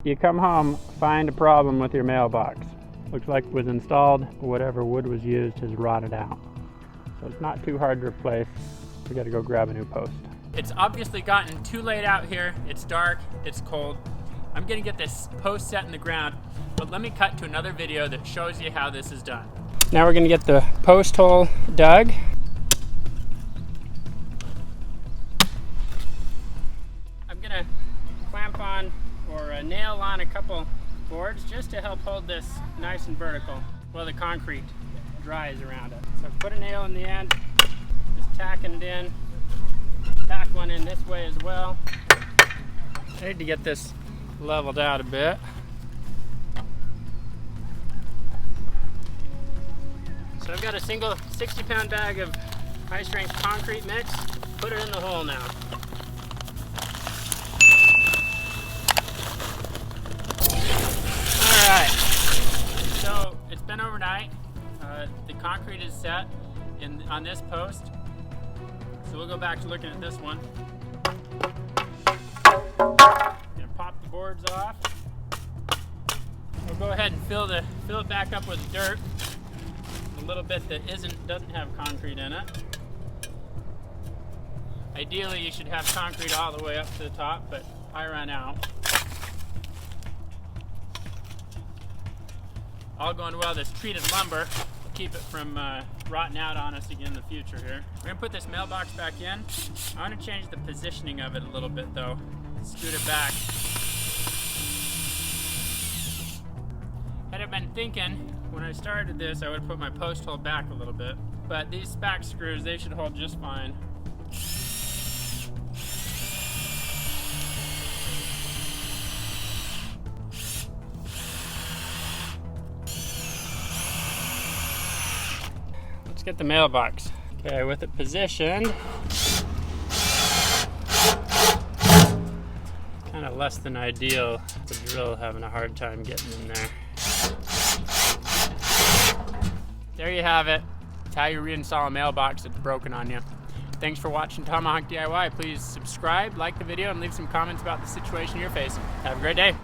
you come home, find a problem with your mailbox. Looks like it was installed, whatever wood was used has rotted out. So it's not too hard to replace. We gotta go grab a new post. It's obviously gotten too late out here. It's dark, it's cold. I'm gonna get this post set in the ground, but let me cut to another video that shows you how this is done. Now we're gonna get the post hole dug. I'm gonna clamp on or nail on a couple boards just to help hold this nice and vertical while the concrete dries around it. So put a nail in the end, just tacking it in, tack one in this way as well. I need to get this leveled out a bit. So I've got a single 60-pound bag of high-strength concrete mix. Put it in the hole now. Alright, so it's been overnight. The concrete is set on this post. So we'll go back to looking at this one. Gonna pop the boards off. We'll go ahead and fill it back up with dirt. A little bit that doesn't have concrete in it. Ideally you should have concrete all the way up to the top, but I ran out. All going well, this treated lumber will keep it from rotting out on us again in the future here. We're gonna put this mailbox back in. I want to change the positioning of it a little bit though. Scoot it back. Had I been thinking when I started this, I would have put my post hole back a little bit, but these spack screws, they should hold just fine. Let's get the mailbox. Okay, with it positioned, kind of less than ideal. The drill having a hard time getting in there. There you have it. It's how you reinstall a mailbox that's broken on you. Thanks for watching Tomahawk DIY. Please subscribe, like the video, and leave some comments about the situation you're facing. Have a great day.